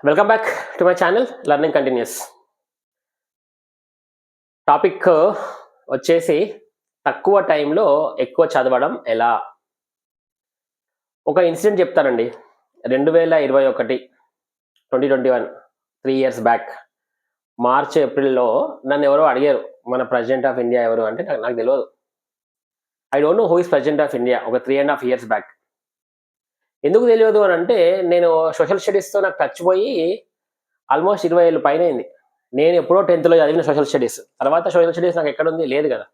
Welcome back to my channel learning continuous. Topic వచ్చేసి తక్కువ టైంలో ఎక్కువ చదవడం ఎలా. ఒక ఇన్సిడెంట్ చెప్తానండి. 2021 2021 3 years బ్యాక్ మార్చ్ ఏప్రిల్లో నన్ను ఎవరో అడిగారు, మన ప్రెసిడెంట్ ఆఫ్ ఇండియా ఎవరు అంటే నాకు తెలియదు. I don't know who is president of India. ఒక 3.5 years బ్యాక్. ఎందుకు తెలియదు అని అంటే, నేను సోషల్ స్టడీస్తో నాకు టచ్ పోయి ఆల్మోస్ట్ 20 ఏళ్ళు పైన అయింది. నేను ఎప్పుడో 10th చదివిన సోషల్ స్టడీస్. తర్వాత సోషల్ స్టడీస్ నాకు ఎక్కడుంది, లేదు కదా.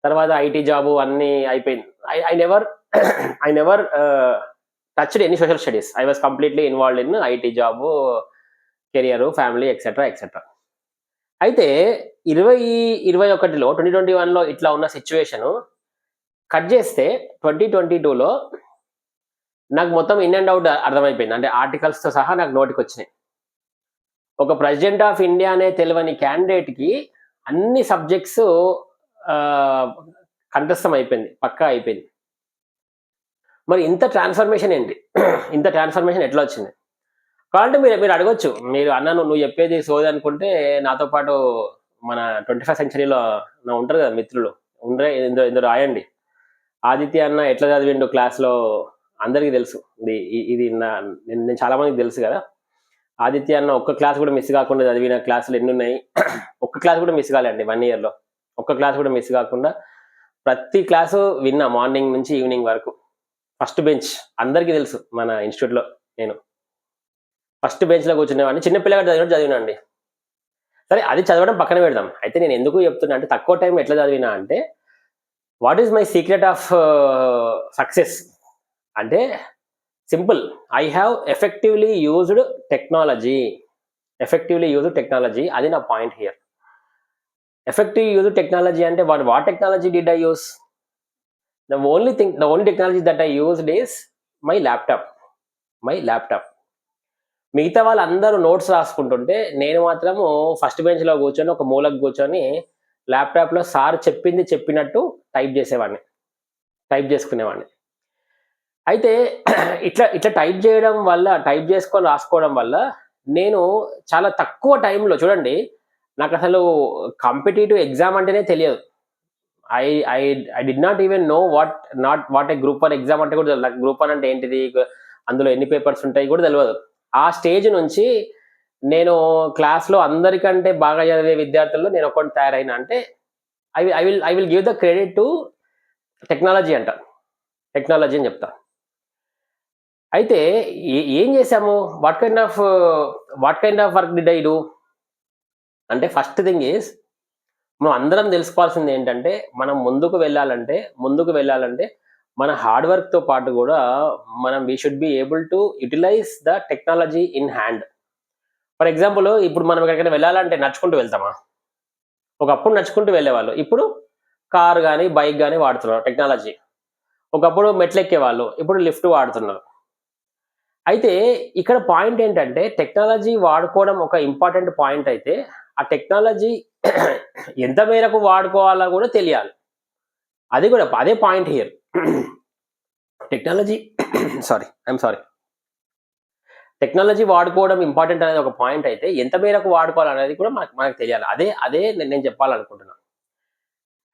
తర్వాత ఐటీ జాబు అన్నీ అయిపోయింది. I never I never touched any social studies. I was completely involved in IT job, career, family etcetera etcetera. అయితే 2021లో 2021లో ఇట్లా ఉన్న సిచ్యువేషను కట్ చేస్తే 2022లో నాకు మొత్తం ఇన్ అండ్ అవుట్ అర్థమైపోయింది. అంటే ఆర్టికల్స్తో సహా నాకు నోటికి వచ్చినాయి. ఒక ప్రెసిడెంట్ ఆఫ్ ఇండియా అనే తెలియని క్యాండిడేట్కి అన్ని సబ్జెక్ట్స్ కంఠస్థం అయిపోయింది, పక్కా అయిపోయింది. మరి ఇంత ట్రాన్స్ఫర్మేషన్ ఏంటి? ఇంత ట్రాన్స్ఫర్మేషన్ ఎట్లా వచ్చింది? కావాలంటే మీరు అడగొచ్చు, మీరు అన్న నువ్వు చెప్పేది సోది అనుకుంటే నాతో పాటు మన 21st centuryలో ఉంటారు కదా మిత్రులు, ఇందులో రాయండి. ఆదిత్య అన్న ఎట్లా చదివిండు క్లాస్లో అందరికీ తెలుసు. ఇది నేను చాలా మందికి తెలుసు కదా. ఆదిత్య అన్న ఒక్క క్లాస్ కూడా మిస్ కాకుండా చదివిన క్లాసులు ఎన్ని ఉన్నాయి? ఒక్క క్లాస్ కూడా మిస్ కాలేండి 1 yearలో. ఒక్క క్లాస్ కూడా మిస్ కాకుండా ప్రతి క్లాసు విన్నా, మార్నింగ్ నుంచి ఈవినింగ్ వరకు. ఫస్ట్ బెంచ్, అందరికీ తెలుసు మన ఇన్స్టిట్యూట్లో నేను ఫస్ట్ బెంచ్లో కూర్చునేవాడిని. చిన్నపిల్లగా చదివినండి. సరే, అది చదవడం పక్కన పెడదాం. అయితే నేను ఎందుకు చెప్తున్నా అంటే, తక్కువ టైం ఎట్లా చదివినా అంటే, what is my secret of success అంటే simple. I have effectively used technology. అది నా point here. Effective use technology అంటే what technology did I use? The only technology that I used is my laptop. మిగతా వాళ్ళందరూ notes రాసుకుంటుంటే నేను మాత్రము first బెంచ్లో కూర్చొని ఒక మూలకు కూర్చొని ల్యాప్టాప్లో సార్ చెప్పింది చెప్పినట్టు టైప్ చేసుకునేవాడిని. అయితే ఇట్లా టైప్ చేసుకొని రాసుకోవడం వల్ల నేను చాలా తక్కువ టైంలో, చూడండి, నాకు అసలు కాంపిటేటివ్ ఎగ్జామ్ అంటేనే తెలియదు. I did not even know what a group 1 exam అంటే కూడా తెలియదు. నాకు గ్రూప్ 1 అంటే ఏంటిది, అందులో ఎన్ని పేపర్స్ ఉంటాయి కూడా తెలియదు. ఆ స్టేజ్ నుంచి నేను క్లాస్లో అందరికంటే బాగా చదివే విద్యార్థుల్లో నేను ఒకటి తయారైనా అంటే I will give the credit to technology అని చెప్తా. అయితే ఏం చేశాము? What kind of work did I do అంటే, ఫస్ట్ థింగ్ ఈజ్, మనం అందరం తెలుసుకోవాల్సింది ఏంటంటే, మనం ముందుకు వెళ్ళాలంటే మన హార్డ్ వర్క్తో పాటు కూడా we should be able to utilize the technology in hand. For example, ఇప్పుడు మనం ఎక్కడికైనా వెళ్ళాలంటే నడుచుకుంటూ వెళ్తామా? ఒకప్పుడు నడుచుకుంటూ వెళ్ళేవాళ్ళు, ఇప్పుడు కార్ కానీ బైక్ కానీ వాడుతున్నారు టెక్నాలజీ. ఒకప్పుడు మెట్లు ఎక్కేవాళ్ళు, ఇప్పుడు లిఫ్ట్ వాడుతున్నారు. అయితే ఇక్కడ పాయింట్ ఏంటంటే, టెక్నాలజీ వాడుకోవడం ఒక ఇంపార్టెంట్ పాయింట్ అయితే, ఆ టెక్నాలజీ ఎంత మేరకు వాడుకోవాలో కూడా తెలియాలి. అదే పాయింట్ హియర్. టెక్నాలజీ టెక్నాలజీ వాడుకోవడం ఇంపార్టెంట్ అనేది ఒక పాయింట్ అయితే, ఎంత మేరకు వాడుకోవాలనేది కూడా మనకు తెలియాలి. అదే నేను చెప్పాలనుకుంటున్నాను.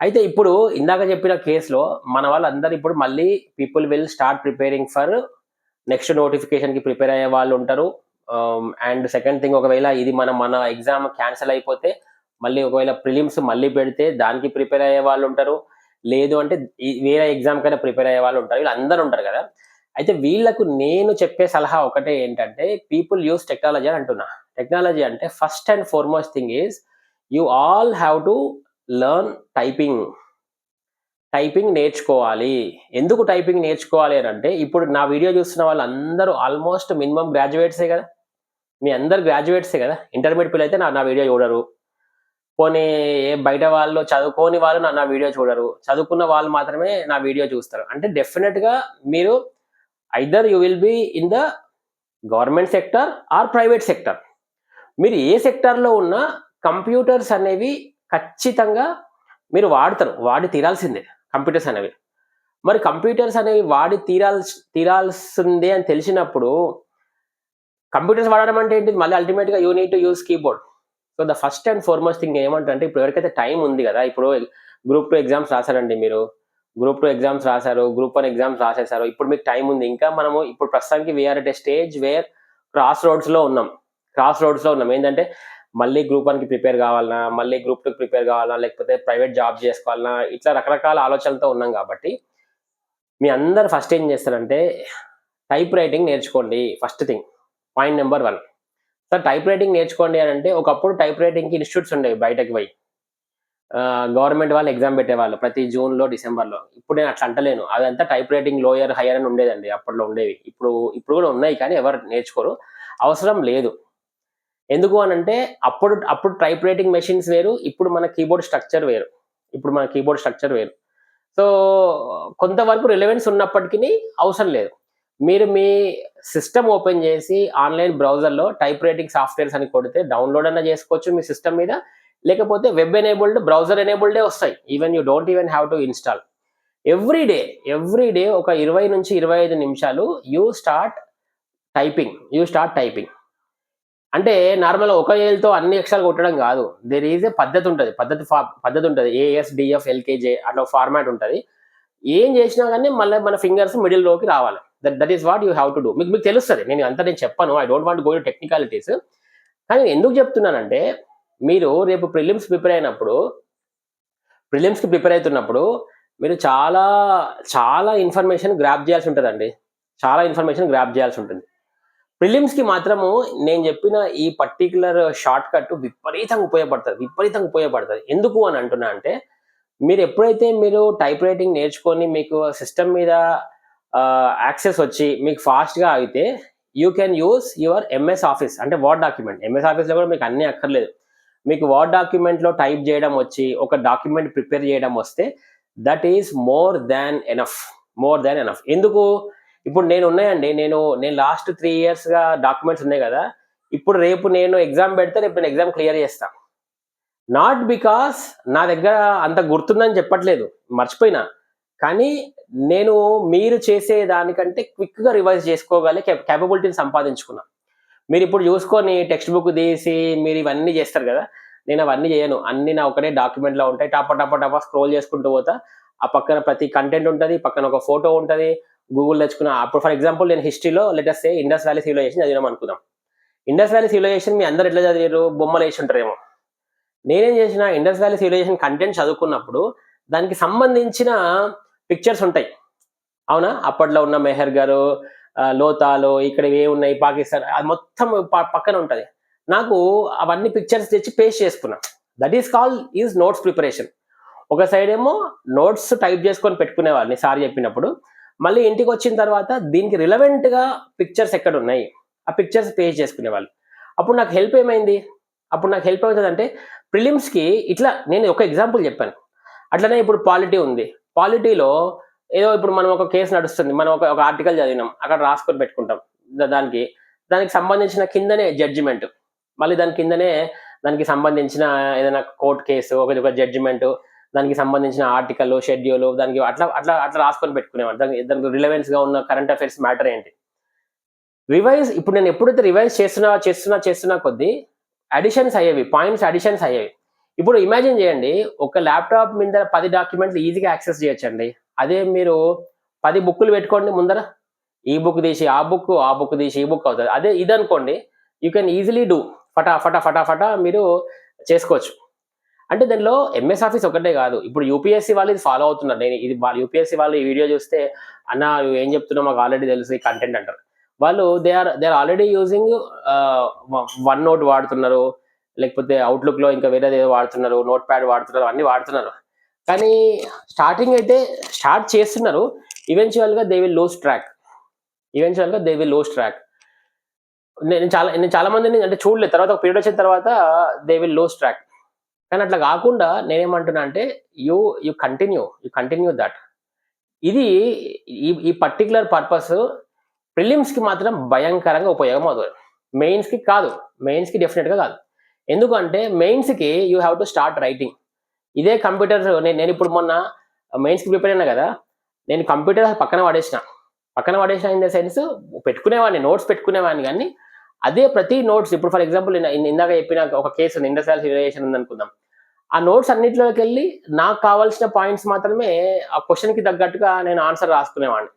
అయితే ఇప్పుడు ఇందాక చెప్పిన కేసులో మన వాళ్ళందరూ ఇప్పుడు మళ్ళీ people will start preparing for next నోటిఫికేషన్కి ప్రిపేర్ అయ్యే వాళ్ళు ఉంటారు. అండ్ సెకండ్ థింగ్, ఒకవేళ ఇది మన ఎగ్జామ్ క్యాన్సిల్ అయిపోతే మళ్ళీ ఒకవేళ ప్రిలిమ్స్ మళ్ళీ పెడితే దానికి ప్రిపేర్ అయ్యే వాళ్ళు ఉంటారు. లేదు అంటే వేరే ఎగ్జామ్ కైనా ప్రిపేర్ అయ్యే వాళ్ళు ఉంటారు. వీళ్ళందరూ ఉంటారు కదా. అయితే వీళ్ళకు నేను చెప్పే సలహా ఒకటే ఏంటంటే, పీపుల్ యూస్ టెక్నాలజీ అని అంటున్నా. టెక్నాలజీ అంటే first and foremost thing is you all have to learn typing నేర్చుకోవాలి. ఎందుకు టైపింగ్ నేర్చుకోవాలి అని అంటే, ఇప్పుడు నా వీడియో చూస్తున్న వాళ్ళందరూ ఆల్మోస్ట్ మినిమం గ్రాడ్యుయేట్సే కదా. మీ అందరు గ్రాడ్యుయేట్సే కదా. ఇంటర్మీడియట్ పిల్లలు అయితే నా వీడియో చూడరు. పోనీ బయట వాళ్ళు, చదువుకోని వాళ్ళు నా వీడియో చూడరు. చదువుకున్న వాళ్ళు మాత్రమే నా వీడియో చూస్తారు. అంటే డెఫినెట్గా మీరు either you will be in the government sector or private sector. మీరు ఏ సెక్టార్లో ఉన్నా కంప్యూటర్స్ అనేవి ఖచ్చితంగా మీరు వాడి తీరాల్సిందే కంప్యూటర్స్ అనేవి. మరి కంప్యూటర్స్ అనేవి వాడి తీరాల్సిందే అని తెలిసినప్పుడు కంప్యూటర్స్ వాడడం అంటే ఏంటిది? మళ్ళీ అల్టిమేట్‌గా you need to use keyboard. So, the first and foremost thing ఏమంటారంటే, ఇప్పుడు ఎవరికైతే టైం ఉంది గదా! ఇప్పుడు గ్రూప్ 2 ఎగ్జామ్స్ రాసారండి మీరు. గ్రూప్ 2 ఎగ్జామ్స్ రాసారు. గ్రూప్ 1 ఎగ్జామ్స్ రాసేసారు. ఇప్పుడు మీకు టైం ఉంది. ఇంకా మనము ఇప్పుడు ప్రస్తుతానికి we are at a stage where cross రోడ్స్‌లో ఉన్నాం. క్రాస్ రోడ్స్‌లో ఉన్నాం. ఏంటంటే, మళ్ళీ గ్రూప్ 1కి ప్రిపేర్ కావాలనా? మళ్ళీ గ్రూప్ 2కి ప్రిపేర్ కావాలనా? లేకపోతే ప్రైవేట్ జాబ్ చేసుకోవాలనా? ఇట్లా రకరకాల ఆలోచనలతో ఉన్నాం కాబట్టి, మీ అందరూ ఫస్ట్ ఏం చేస్తారంటే, టైప్ రైటింగ్ నేర్చుకోండి first thing. Point number 1. Sir type writing నేర్చుకోండి అనంటే, ఒకప్పుడు టైప్ రైటింగ్‌కి ఇన్‌స్టిట్యూట్స్ ఉండేవి బయటకి పోయి. గవర్నమెంట్ వాళ్ళు ఎగ్జామ్ పెట్టేవాళ్ళు ప్రతి జూన్‌లో, డిసెంబర్‌లో. ఇప్పుడు నేను అట్లా అంటలేను. అదంతా టైప్ రైటింగ్ లోయర్, హైయర్ అని ఉండేదండి. అప్పట్లో ఉండేవి. ఇప్పుడు కూడా ఉన్నాయి కానీ ఎవరు నేర్చుకోరు. అవసరం లేదు. ఎందుకు అనంటే అప్పుడు అప్పుడు టైప్ రైటింగ్ మెషిన్స్ వేరు. ఇప్పుడు మన కీబోర్డ్ స్ట్రక్చర్ వేరు. ఇప్పుడు మన కీబోర్డ్ స్ట్రక్చర్ వేరు. సో, కొంతవరకు రిలవెన్స్ ఉన్నప్పటికిని అవసరం లేదు. మీరు మీ సిస్టమ్ ఓపెన్ చేసి ఆన్‌లైన్ బ్రౌజర్‌లో టైప్ రైటింగ్ సాఫ్ట్‌వేర్స్ అని కొడితే డౌన్‌లోడ్ అన్నా చేసుకోవచ్చు మీ సిస్టమ్ మీద. లేకపోతే వెబ్ ఎనేబుల్డ్, బ్రౌజర్ ఎనేబుల్డే వస్తాయి. Even you don't even have to install. Every day, every day ఒక 20-25 నిమిషాలు యూ స్టార్ట్ టైపింగ్. అంటే నార్మల్‌గా ఒక ఏలుతో అన్ని అక్షరాలు కొట్టడం గాదు. దేర్ ఈస్ ఎ పద్ధతి ఉంటది. పద్ధతి ఉంటది. ఏఎస్, డీఎఫ్, ఎల్‌కేజే అట్లా ఫార్మాట్ ఉంటది. ఏం చేసినా గాని మళ్ళా మన ఫింగర్స్ మిడిల్‌లోకి రావాలి. That is what you have to do. మీకు తెలుస్తది. నేను చెప్పను. I don't want go into technicalities. కానీ ఎందుకు చెప్తున్నానంటే, మీరు రేపు ప్రిలిమ్స్‌కి ప్రిపేర్ అయితున్నప్పుడు మీరు చాలా, చాలా ఇన్ఫర్మేషన్ గ్రాబ్ చేయాల్సి ఉంటదండి. చాలా ఇన్ఫర్మేషన్ గ్రాబ్ చేయాల్సి ఉంటుంది. ప్రిలిమ్స్‌కి మాత్రము నేను చెప్పిన ఈ పర్టిక్యులర్ షార్ట్‌కట్ విపరీతంగా ఉపయోగపడతది. ఎందుకు అని అంటున్నా అంటే, మీరు టైప్ రైటింగ్ నేర్చుకొని మీకు సిస్టమ్ మీద యాక్సెస్ వచ్చి మీకు ఫాస్ట్‌గా అయితే you can use your MS office అంటే వర్డ్ డాక్యుమెంట్. ఎంఎస్ ఆఫీస్‌లో కూడా మీకు అన్నీ అక్కర్లేదు. మీకు వర్డ్ డాక్యుమెంట్‌లో టైప్ చేయడం వచ్చి, ఒక డాక్యుమెంట్ ప్రిపేర్ చేయడం వస్తే that is more than enough. ఎందుకు? ఇప్పుడు నేను లాస్ట్ 3 ఇయర్స్‌గా డాక్యుమెంట్స్ ఉన్నాయి గదా! రేపు నేను ఎగ్జామ్ పెడితే రేపు నేను ఎగ్జామ్ క్లియర్ చేస్తా. నాట్ బికాస్ నా దగ్గర అంత గుర్తుందని చెప్పట్లేదు. మర్చిపోయినా. కానీ నేను మీరు చేసే దానికంటే క్విక్‌గా రివైజ్ చేసుకోగలే కేపబిలిటీని సంపాదించుకున్నా. మీరిప్పుడు చూసుకొని టెక్స్ట్ బుక్ తీసి మీరు ఇవన్నీ చేస్తారు గదా! నేను అవన్నీ చేయను. అన్నీ నా ఒకటే డాక్యుమెంట్‌లో ఉంటాయి. టప స్క్రోల్ చేసుకుంటూ పోతా. ఆ పక్కన ప్రతి కంటెంట్ ఉంటది. పక్కన ఒక ఫోటో ఉంటది. గూగుల్ తెచ్చుకున్న అప్పుడు ఫర్ ఎగ్జాంపుల్ నేను హిస్టరీలో లెట్ అస్ సే ఇండస్ వ్యాలీ సివిలైజేషన్ చదివినాం అనుకుందాం. ఇండస్ వ్యాలీ సివిలైజేషన్ మీ అందరూ ఎట్లా చదివిర్రు? బొమ్మలేసి ఉంటారేమో. నేనేం చేసిన ఇండస్ వ్యాలీ సివిలైజేషన్ కంటెంట్ చదువుకున్నప్పుడు దానికి సంబంధించిన పిక్చర్స్ ఉంటాయి. అవునా? అప్పట్లో ఉన్న మెహర్ గారు, లోతాలు ఇక్కడ ఏమున్నాయి పాకిస్తాన్ అది మొత్తం పక్కన ఉంటది. నాకు అవన్నీ పిక్చర్స్ తెచ్చి పేస్ట్ చేసుకున్నా. That is notes preparation. ఒక సైడ్ ఏమో నోట్స్ టైప్ చేసుకొని పెట్టుకునేవాడిని సార్ చెప్పినప్పుడు. మళ్ళీ ఇంటికొచ్చిన తర్వాత దీనికి రిలవెంట్‌గా పిక్చర్స్ ఎక్కడున్నాయి? ఆ పిక్చర్స్ పేస్ట్ చేసుకునేవాళ్ళు. అప్పుడు నాకు హెల్ప్ ఏమైంది? అప్పుడు నాకు హెల్ప్ అవుతదంటే ప్రిలిమ్స్‌కి ఇట్లా నేను ఒక ఎగ్జాంపుల్ చెప్పాను. అట్లనే ఇప్పుడు పాలిటీ ఉంది. పాలిటీలో ఏదో ఇప్పుడు మనం ఒక కేస్ నడుస్తుంది. మనం ఒక ఆర్టికల్ చదివినాం. అక్కడ రాసుకొని పెట్టుకుంటాం. దానికి దానికి సంబంధించిన కిందనే జడ్జిమెంట్. మళ్ళీ దాని కిందనే దానికి సంబంధించిన ఏదైనా కోర్ట్ కేసు, ఒక జడ్జిమెంట్, దానికి సంబంధించిన ఆర్టికల్, షెడ్యూల్ దానికి అట్లా రాసుకొని పెట్టుకునేవాడిని. దానికి రిలవెన్స్‌గా ఉన్న కరెంట్ అఫైర్స్ మ్యాటర్ ఏంటి? ఇప్పుడు నేను ఎప్పుడైతే రివైజ్ చేస్తున్నా కొద్దీ పాయింట్స్ అడిషన్స్ అయ్యేవి. ఇప్పుడు ఇమాజిన్ చేయండి ఒక ల్యాప్‌టాప్ మీద 10 డాక్యుమెంట్‌లు ఈజీగా యాక్సెస్ చేయొచ్చండి. అదే మీరు 10 బుక్కులు పెట్టుకోండి ముందర. ఈ బుక్ తీసి ఆ బుక్, ఆ బుక్ తీసి ఈ బుక్ అవుతది. అదే ఇదనుకోండి యూ కెన్ ఈజిలీ డూ ఫటా మీరు చేసుకోవచ్చు. అంటే దానిలో ఎంఎస్ ఆఫీస్ ఒకటే కాదు. ఇప్పుడు యూపీఎస్సీ వాళ్ళు ఇది ఫాలో అవుతున్నారు. యూపీఎస్సీ వాళ్ళు ఈ వీడియో చూస్తే అన్న నువ్వు ఏం చెప్తున్నావు మాకు ఆల్రెడీ తెలుసు ఈ కంటెంట్ అంటారు. వాళ్ళు they are already using OneNote వాడుతున్నారు. లేకపోతే అవుట్‌లుక్‌లో ఇంకా వేరేదేదో వాడుతున్నారు. నోట్ ప్యాడ్ వాడుతున్నారు. అన్నీ వాడుతున్నారు. కానీ స్టార్టింగ్ అయితే స్టార్ట్ చేస్తున్నారు. ఈవెంచువల్‌గా దే విల్ లూజ్ ట్రాక్. నేను చాలా మందిని అంటే చూడలేదు. తర్వాత ఒక పీరియడ్ వచ్చిన తర్వాత దే విల్ లూజ్ ట్రాక్. కానీ అట్లా కాకుండా నేనేమంటున్నా అంటే యూ యూ కంటిన్యూ దట్. ఇది ఈ పర్టిక్యులర్ పర్పస్ ప్రిలిమ్స్‌కి మాత్రం భయంకరంగా ఉపయోగం అవుతది. మెయిన్స్‌కి కాదు. మెయిన్స్‌కి డెఫినిట్‌గా కాదు. ఎందుకంటే మెయిన్స్‌కి you have to start writing. ఇదే కంప్యూటర్స్ నేనిప్పుడు మొన్న మెయిన్స్‌కి ప్రిపేర్ అయినా కదా! నేను కంప్యూటర్ పక్కన పడేసిన ఇన్ ద సెన్స్ నోట్స్ పెట్టుకునేవాడిని గానీ, అదే ప్రతి నోట్స్ ఇప్పుడు ఫర్ ఎగ్జాంపుల్ ఇందాక చెప్పిన ఒక కేసు ఉంది, ఇండస్ట్రియల్ సివిలైజేషన్ ఉందనుకుందాం. ఆ నోట్స్ అన్నిట్లోకి వెళ్ళి నాకు కావాల్సిన పాయింట్స్ మాత్రమే ఆ క్వెషన్‌కి తగ్గట్టుగా నేను ఆన్సర్ రాసుకునేవాడిని.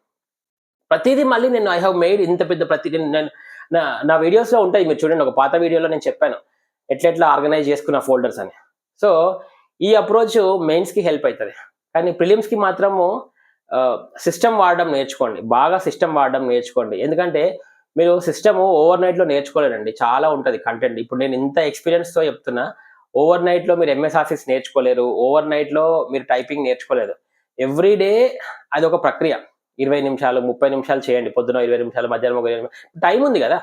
ప్రతీదీ మళ్ళీ నేను ఐ హావ్ మేడ్ ఇంత పెద్ద నేను నా నా వీడియోస్‌లో ఉంటాయి. మీరు చూడండి, ఒక పాత వీడియోలో నేను చెప్పాను. ఎట్లెట్లా ఆర్గనైజ్ చేసుకున్న ఫోల్డర్స్ అని. సో, ఈ అప్రోచ్ మెయిన్స్‌కి హెల్ప్ అయితది. కానీ ప్రిలిమ్స్‌కి మాత్రము సిస్టమ్ వాడడం నేర్చుకోండి. బాగా సిస్టమ్ వాడడం నేర్చుకోండి. ఎందుకంటే మీరు సిస్టము ఓవర్ నైట్‌లో నేర్చుకోలేరండి. చాలా ఉంటది కంటెంట్. ఇప్పుడు నేను ఇంత ఎక్స్‌పీరియన్స్‌తో చెప్తున్నా. ఓవర్ నైట్‌లో మీరు ఎంఎస్ ఆఫీస్ నేర్చుకోలేరు. ఓవర్ నైట్‌లో మీరు టైపింగ్ నేర్చుకోలేరు. ఎవ్రీ డే అదొక ప్రక్రియ. 20 నిమిషాలు, 30 నిమిషాలు చేయండి. పొద్దున 20 నిమిషాలు, మధ్యాహ్నం ఒక 20 టైం ఉంది గదా!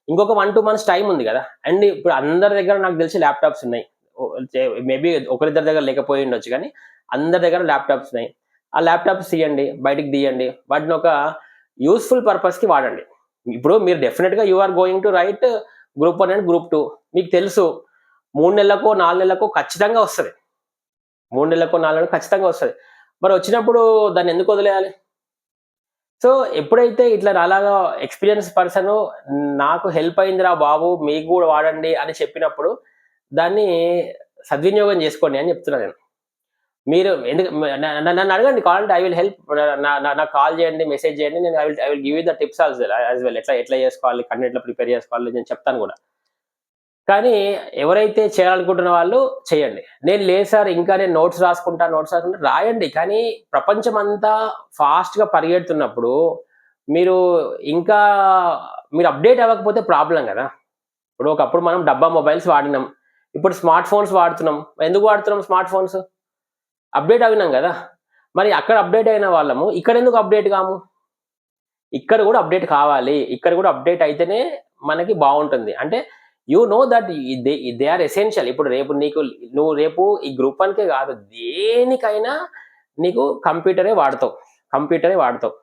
ఇంకొక 1, 2 మంత్స్ టైం ఉంది గదా! అండ్ ఇప్పుడు అందరి దగ్గర నాకు తెలిసి ల్యాప్‌టాప్స్ ఉన్నాయి. మేబీ ఒకరిద్దరి దగ్గర లేకపోయుండొచ్చు గానీ, అందరి దగ్గర ల్యాప్‌టాప్స్ ఉన్నాయి. ఆ ల్యాప్‌టాప్స్ తీయండి, బయటికి తీయండి. వాటిని ఒక యూజ్‌ఫుల్ పర్పస్‌కి వాడండి. ఇప్పుడు మీరు డెఫినిట్‌గా you are going to write group 1 and group 2. మీకు తెలుసు 3 నెలలకో, 4 నెలలకో ఖచ్చితంగా వస్తది. 3 నెలలకో, 4 నెలలకో ఖచ్చితంగా వస్తది. మరి వచ్చినప్పుడు దాన్ని ఎందుకు వదిలేయాలి? సో, ఎప్పుడైతే ఇట్లా నాలాగా ఎక్స్‌పీరియన్స్ పర్సను నాకు హెల్ప్ అయిందిరా బాబు! మీకు గూడా వాడండి అని చెప్పినప్పుడు, దాన్ని సద్వినియోగం జేసుకోండి అని జెప్తున్నా నేను. మీరు ఎందుకు నన్ను అడగండి, కావాలంటే ఐ విల్ హెల్ప్. నాకు కాల్ జేయండి, మెసేజ్ జేయండి. నేను I will give you the tips as well. ఎట్లా ఎట్లా జేసుకోవాలి, కంటెంట్ ఎట్లా ప్రిపేర్ జేసుకోవాలి నేను చెప్తాను గూడా. కానీ ఎవరైతే చేయాలనుకుంటున్న వాళ్ళు చేయండి. నేను లేదు సార్ ఇంకా నేను నోట్స్ రాసుకుంటా రాయండి. కానీ ప్రపంచమంతా ఫాస్ట్‌గా పరిగెడుతున్నప్పుడు మీరు ఇంకా మీరు అప్‌డేట్ అవ్వకపోతే ప్రాబ్లమ్ గదా! ఇప్పుడు ఒకప్పుడు మనం డబ్బా మొబైల్స్ వాడినాం. ఇప్పుడు స్మార్ట్ ఫోన్స్ వాడుతున్నాం. ఎందుకు వాడుతున్నాం స్మార్ట్ ఫోన్స్? అప్‌డేట్ అయినాం గదా! మరి అక్కడ అప్‌డేట్ అయిన వాళ్ళము ఇక్కడెందుకు అప్‌డేట్ కాము? ఇక్కడ గూడా అప్‌డేట్ కావాలి. ఇక్కడ గూడా అప్‌డేట్ అయితేనే మనకి బావుంటుంది. అంటే you know that they are essential. ఇప్పుడు రేపు నువ్వు రేపు ఈ గ్రూప్ 1కే గాదు, దేనికైనా నీకు కంప్యూటరే వాడతావు. కంప్యూటరే వాడతావు.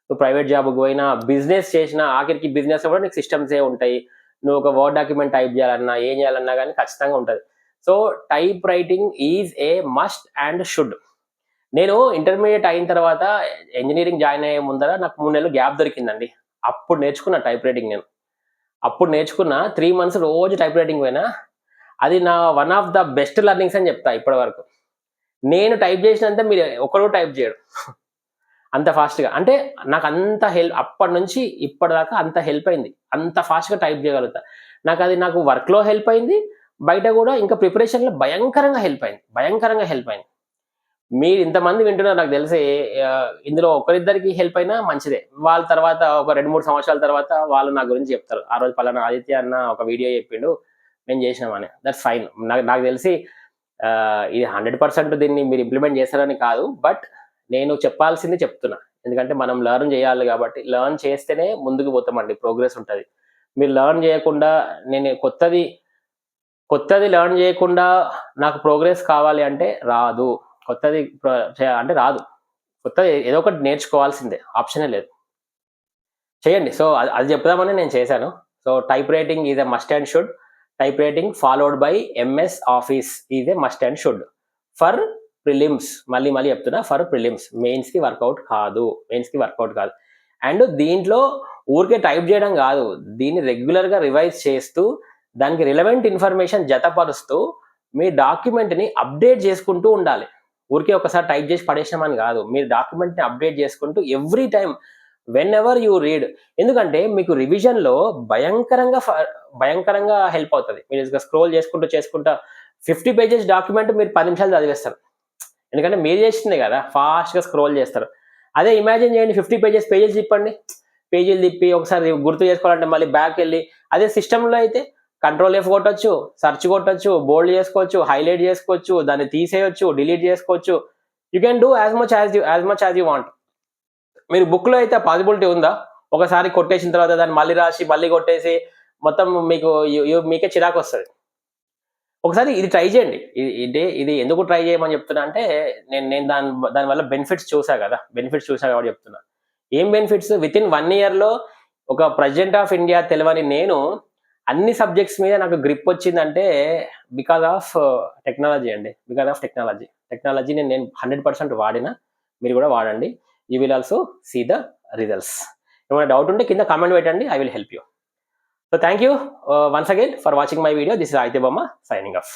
నువ్వు ప్రైవేట్ జాబ్‌కి పోయినా, బిజినెస్ చేసినా ఆఖరికి బిజినెస్‌లో కూడా నీకు సిస్టమ్సే ఉంటాయి. నువ్వు ఒక వర్డ్ డాక్యుమెంట్ టైప్ జేయాలన్నా, ఏం జేయాలన్నా గాని ఖచ్చితంగా ఉంటది. So, type writing is a must and should. నేను ఇంటర్మీడియేట్ అయిన తర్వాత ఇంజినీరింగ్ జాయిన్ అయ్యే ముందర నాకు 3 నెలలు గ్యాప్ దొరికిందండి. అప్పుడు నేర్చుకున్న టైప్ రైటింగ్ నేను. అప్పుడు నేర్చుకున్న 3 మంత్స్ రోజు టైప్ రైటింగ్ పోయినా. అది నా one of the best learnings అని చెప్తా ఇప్పటి వరకు. నేను టైప్ చేసినంత మీరు ఒక్కడు టైప్ చేయడు. అంత ఫాస్ట్‌గా. అంటే నాకంత అప్పటినుంచి ఇప్పటిదాకా అంత హెల్ప్ అయింది. అంత ఫాస్ట్‌గా టైప్ చేయగలుగుతా. నాకు వర్క్‌లో హెల్ప్ అయింది. బయట గూడా ఇంకా ప్రిపరేషన్‌లో భయంకరంగా హెల్ప్ అయింది. భయంకరంగా హెల్ప్ అయింది. మీరు ఇంతమంది వింటున్నారు నాకు తెలిసి. ఇందులో ఒకరిద్దరికి హెల్ప్ అయినా మంచిదే. వాళ్ళ తర్వాత ఒక 2, 3 సంవత్సరాల తర్వాత వాళ్ళు నా గురించి చెప్తారు. ఆ రోజు పలానా ఆదిత్య అన్న ఒక వీడియో చెప్పిండు. మేము చేసినామని. That's fine. నాకు నాకు తెలిసి ఇది 100% దీన్ని మీరు ఇంప్లిమెంట్ చేస్తారని కాదు. బట్ నేను చెప్పాల్సింది చెప్తున్నా. ఎందుకంటే మనం లెర్న్ చేయాలి కాబట్టి, లెర్న్ చేస్తేనే ముందుకు పోతామండి. ప్రోగ్రెస్ ఉంటది. మీరు లెర్న్ చేయకుండా నేను కొత్తది లెర్న్ చేయకుండా నాకు ప్రోగ్రెస్ కావాలి అంటే రాదు. కొత్తది అంటే రాదు. కొత్తది ఏదో ఒకటి నేర్చుకోవాల్సిందే. ఆప్షనే లేదు. చేయండి. సో, అది అది చెప్దామని నేను చేశాను. So, type writing is a must and should. Type writing followed by MS office is a must and should. For prelims, మళ్ళీ మళ్ళీ చెప్తున్నా, ఫర్ ప్రిలిమ్స్. మెయిన్స్‌కి వర్కౌట్ కాదు. మెయిన్స్‌కి వర్కౌట్ కాదు. అండ్ దీంట్లో ఊరికే టైప్ చేయడం గాదు. దీన్ని రెగ్యులర్‌గా రివైజ్ చేస్తూ, దానికి రిలవెంట్ ఇన్ఫర్మేషన్ జతపరుస్తూ, మీ డాక్యుమెంట్‌ని అప్‌డేట్ చేసుకుంటూ ఉండాలి. ఊరికే ఒకసారి టైప్ చేసి పడేసినామని గాదు. మీరు డాక్యుమెంట్‌ని అప్‌డేట్ చేసుకుంటూ every time when ever you read. ఎందుకంటే మీకు రివిజన్‌లో భయంకరంగా హెల్ప్ అవుతది. మీరు ఇక స్క్రోల్ చేసుకుంటా 50 పేజెస్ డాక్యుమెంట్ మీరు 10 నిమిషాలు చదివేస్తారు. ఎందుకంటే మీరు చేసిందే గదా! ఫాస్ట్‌గా స్క్రోల్ చేస్తారు. అదే ఇమాజిన్ చేయండి, 50 పేజీలు తిప్పండి. పేజీలు తిప్పి ఒకసారి గుర్తు చేసుకోవాలంటే మళ్ళీ బ్యాక్‌కెళ్ళి, అదే సిస్టమ్‌లో అయితే కంట్రోల్ ఎఫ్ కొట్టొచ్చు, సెర్చ్ కొట్టొచ్చు, బోల్డ్ చేసుకోవచ్చు, హైలైట్ చేసుకోవచ్చు, దాన్ని తీసేయొచ్చు, డిలీట్ చేసుకోవచ్చు. You can do as much as you want. మీరు బుక్‌లో అయితే పాసిబిలిటీ ఉందా? ఒకసారి కొట్టేసిన తర్వాత దాన్ని మళ్ళీ రాసి, మళ్ళీ కొట్టేసి మొత్తం మీకు మీకే చిరాకొస్తది. ఒకసారి ఇది ట్రై చేయండి. ఇది ఎందుకు ట్రై చేయమని చెప్తున్నా అంటే, నేను నేను దానివల్ల బెనిఫిట్స్ చూసా గదా! బెనిఫిట్స్ చూసా కాబట్టి చెప్తున్నా. ఏం బెనిఫిట్స్? వితిన్ 1 ఇయర్‌లో ఒక ప్రెసిడెంట్ ఆఫ్ ఇండియా తెలవని నేను అన్ని సబ్జెక్ట్స్ మీద నాకు గ్రిప్ వచ్చిందంటే బికాస్ ఆఫ్ టెక్నాలజీ అండి. Because of technology. టెక్నాలజీని నేను 100% వాడినా. మీరు గూడా వాడండి. You will also see the results. ఏమైనా డౌట్ ఉంటే కింద కామెంట్ పెట్టండి. I will help you. So thank you once again for watching my video. This is Aditya Bomma signing of.